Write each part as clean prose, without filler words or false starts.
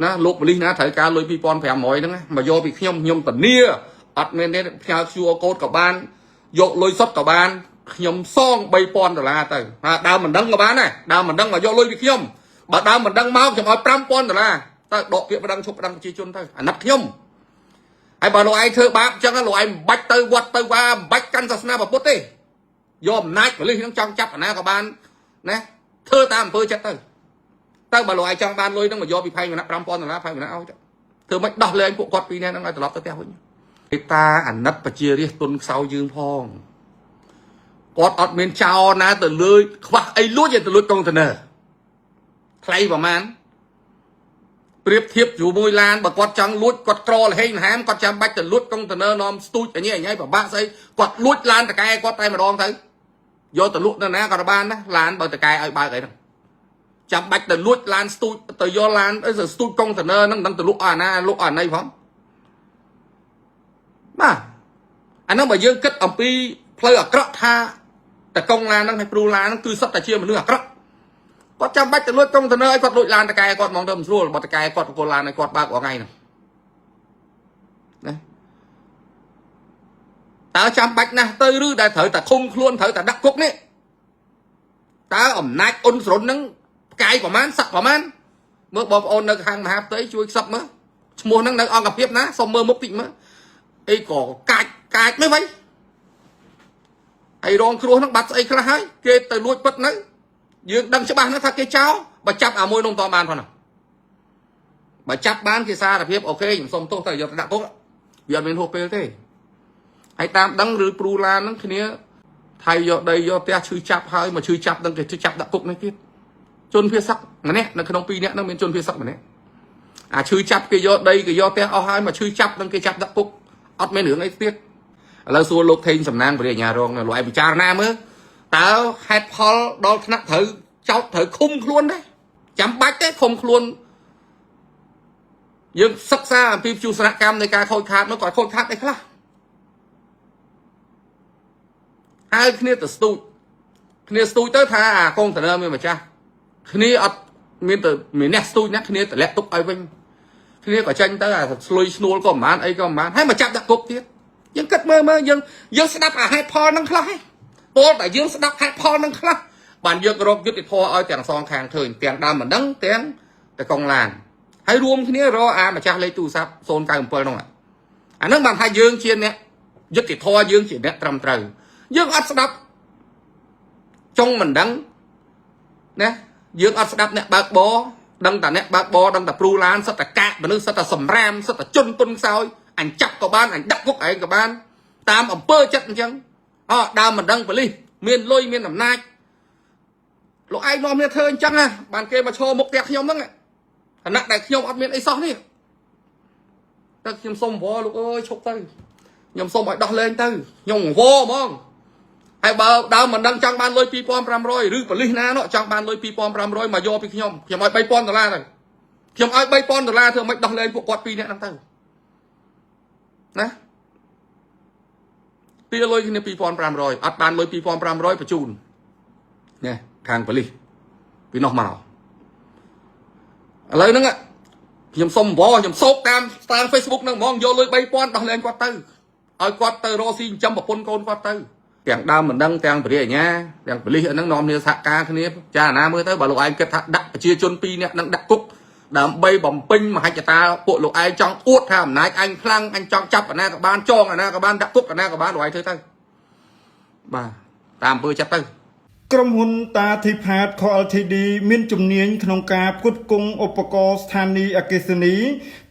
ណាលោកប៉ូលីសណាត្រូវការលុយ 2500 ហ្នឹងមកយកពីខ្ញុំធានាអត់មានទេផ្ញើ QR code ក៏បានយកលុយសុទ្ធក៏បានខ្ញុំសង $3000 ទៅដើមមិនដឹងក៏បានដែរដើមមិនដឹងមកយកលុយពីខ្ញុំបើដើមមិនដឹងមកខ្ញុំឲ្យ $5000 ទៅដកពាក្យប្តឹងឈប់ប្តឹងប្រជាជនទៅអាណិតខ្ញុំហើយបើលោកឯងធ្វើបាបអញ្ចឹងលោកឯងមិនបាច់ទៅវត្តទៅវាមិនបាច់កាន់សាសនាពុទ្ធទេយកអំណាចប៉ូលីសហ្នឹងចង់ចាប់អាណាក៏បានណាធ្វើតាមអំពើចិត្តទៅបើលោកឯងចង់បានលុយហ្នឹងមកយកពីផែងវណ្ណៈ $5000 ផែងវណ្ណៈឲ្យទៅធ្វើមិនដោះលែងពួកគាត់ពីរនាក់ហ្នឹងឲ្យត្រឡប់ទៅផ្ទះវិញគេតាអាណិតប្រជារាស្ត្រទុនខ្សោយយើងផងគាត់អត់មានចោលណាទៅលួចខ្វះអីលួចទៅលួចកុងតឺន័រថ្លៃប្រហែលប្រៀបធៀបជាមួយឡានបើគាត់ចង់លួចគាត់ក្រលហេងហាមគាត់ចាំបាច់ទៅលួចកុងតឺន័រនាំស្ទូចអញឯងប្របាក់ស្អីគាត់លួចឡានតកែគាត់តែម្ដងទៅយកទៅលក់នៅណាក៏បានណាឡានបើតកែឲ្យបើកអីហ្នឹងចាំបាច់ទៅលួចឡានស្ទូចទៅយកឡានស្ទូចកុងតឺន័រហ្នឹងមិនដឹងទៅលក់អាណាលក់អាណីផងបាទអាហ្នឹងបើយើងគិតអំពីផ្លូវអាក្រក់ថាតកុងឡានហ្នឹងឲ្យព្រូឡានហ្នឹងគឺសុទ្ធតែជាមនុស្សអាក្រក់គាត់ចាំបាច់ទៅលួចកុងតឺន័រឲ្យគាត់លួចឡានតកែគាត់ហ្មងទៅមិនស្រួលបើតកែគាត់បកឡានឲ្យគាត់បើករាល់ថ្ងៃហ្នឹងណាតើចាំបាច់ណាស់ទៅឬដែលត្រូវតែឃុំខ្លួនត្រូវតែដាក់គុកនេះតើអំណាចអ៊ុនស្រុនហ្នឹងផ្កាយប្រមាណសឹកប្រមាណមើលបងប្អូននៅខាងមហាផ្ទៃជួយខ្សឹបមើលឈ្មោះហ្នឹងនៅអង្គភាពណាសុំមើលមុខតិចមើលអីក៏កាចមិនវិញហើយរងគ្រោះហ្នឹងបាត់ស្អីខ្លះហើយគេទៅលួចពិតនៅយើងដឹងច្បាស់ណាស់ថាគេចោលបើចាប់អាមួយនោះតបានផងណាបើចាប់បានគេសារភាពអូខេខ្ញុំសុំទោសទៅយកទៅដាក់គុកវាអត់មានហួសពេលទេហើយតាមដឹងឬព្រូឡានហ្នឹងគ្នាថៃយកដីយកផ្ទះឈឺចាប់ហើយមកឈឺចាប់ដឹងគេឈឺចាប់ដាក់គុកនេះទៀតជនភៀសសឹកម្នាក់នៅក្នុង2នាក់ហ្នឹងមានជនភៀសសឹកម្នាក់អាឈឺចាប់គេយកដីគេយកផ្ទះអស់ហើយមកឈឺចាប់ដឹងគេចាប់ដាក់គុកអត់មានរឿងអីទៀតឥឡូវសួរលោកថេងសំណាងបរិញ្ញារងលោកឯងពិចារណាមើលតើហេតុផលដល់ថ្នាក់ត្រូវចោតត្រូវឃុំខ្លួនដែរចាំបាច់ទេឃុំខ្លួនយើងសិក្សាអំពីជួសនកម្មនៃការខូចខាតនោះគាត់ខូចខាតអីខ្លះហើយគ្នាទៅស្ទូចទៅថាអាកុងតឺន័រមានម្ចាស់គ្នាអត់មានទៅមានអ្នកស្ទូចណាគ្នាតម្លាក់ទុកឲ្យវិញគ្នាក៏ចាញ់ទៅអាស្លុយស្នួលក៏មិនបានអីក៏មិនបានហើយមកចាប់ដាក់គុកទៀតយើងគិតមើលយើងស្ដាប់អាហេតុផលហ្នឹងខ្លះហ៎ពលតែយើងស្ដាប់ហេតុផលហ្នឹងខ្លះបានយករកយុទ្ធធម៌ឲ្យទាំងសងខាងឃើញទាំងដើមមិនដឹងទាំងតកុងឡានហើយរួមគ្នារកអាម្ចាស់លេខទូរស័ព្ទ097ហ្នឹងអាហ្នឹងបានថាយើងជាអ្នកយុទ្ធធម៌យើងជាអ្នកត្រឹមត្រូវយើងអត់ស្ដាប់ចុងមិនដឹងណាយើងអត់ស្ដាប់អ្នកបើកបរដឹងតែអ្នកបើកបរដឹងតែព្រូឡានសិតតែកាកមនុស្សសិតតែសម្រាមសិតតែជន់ទុនខ្សោយអញចាប់ក៏បានអញដាក់គុកឯងក៏បានតាមអំពើចិត្តអញ្ចឹងដើមមិនដឹងប៉ូលីសមានលុយមានអំណាចលោកឯងនាំគ្នាធ្វើអញ្ចឹងណាបានគេមកឈរមុខផ្ទះខ្ញុំហ្នឹងខណៈដែលខ្ញុំអត់មានអីសោះនេះតែខ្ញុំសុំវល់លោកអើយឈប់ទៅខ្ញុំសុំឲ្យដោះលែងទៅខ្ញុំវល់ហ្មងហើយបើដើមមិនដឹងចង់បានលុយ $2500 ឬប៉ូលីសណានោះចង់បានលុយ $2500 មកយកពីខ្ញុំឲ្យ $3000 ទៅខ្ញុំឲ្យ $3000 ធ្វើមិនដោះលែងពួកគាត់ពីរនាក់ហ្នឹងទៅណាពីលុយគ្នា $2500 អត់បានលុយ $2500 បញ្ជូននេះខាងប៉ូលីសពីនោះមកឥឡូវហ្នឹងខ្ញុំសុំវល់ខ្ញុំសោកតាម Facebook ហ្នឹងហ្មងយកលុយ $3000 ដោះលែងគាត់ទៅឲ្យគាត់ទៅរកស៊ីចិញ្ចឹមប្រពន្ធកូនគាត់ទៅទាំងដើមមិនដឹងទាំងបរិយាទាំងប៉ូលីសហ្នឹងនាំគ្នាសហការគ្នាចារណាមើលទៅបើលោកឯងគិតថាដាក់ប្រជាជន2នាក់នឹងដាក់គុកដើម្បីបំពេញមហិច្ឆតាពួកលោកឯងចង់អួតថាអំណាចអញខ្លាំងអញចង់ចាប់អាណាក៏បានចងអាណាក៏បានដាក់គុកអាណាក៏បានលោកឯងធ្វើទៅបាទតាមអំពើចិត្តទៅក្រុមហ៊ុនតាធីផាត Ltd មានជំនាញក្នុងការផ្គត់ផ្គង់ឧបករណ៍ស្ថានីយអគ្គិសនី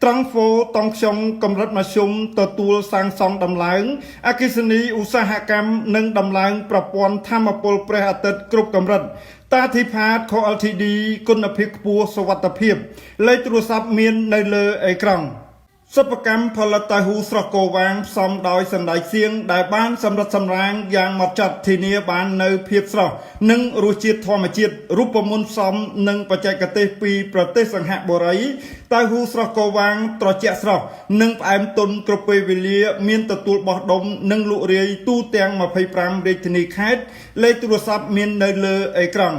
ត្រង់ហ្វូតង់ខ្យងកម្រិតមធ្យមទទួលសាងសង់ដំឡើងអគ្គិសនីឧស្សាហកម្មនិងដំឡើងប្រព័ន្ធថាមពលព្រះអាទិត្យគ្រប់កម្រិតតាធីផាត Ltd គុណភាពខ្ពស់សុវត្ថិភាពលេខទូរស័ព្ទមាននៅលើអេក្រង់សិប្បកម្មផលិតតាហ៊ូស្រស់គោវាងផ្សំដោយសណ្តែកសៀងដែលបានសម្រិតសម្រាំងយ៉ាងហ្មត់ចត់ធានាបាននៅភាពស្រស់និងរសជាតិធម្មជាតិរូបមន្តផ្សំនិងបច្ចេកទេសពីប្រទេសសង្ហបុរីតាហ៊ូស្រស់គោវាងត្រជាក់ស្រស់និងផ្អែមទន់គ្រប់ពេលវេលាមានទទួលបោះដុំនិងលក់រាយទូទាំង25រាជធានីខេត្តលេខទូរស័ព្ទមាននៅលើអេក្រង់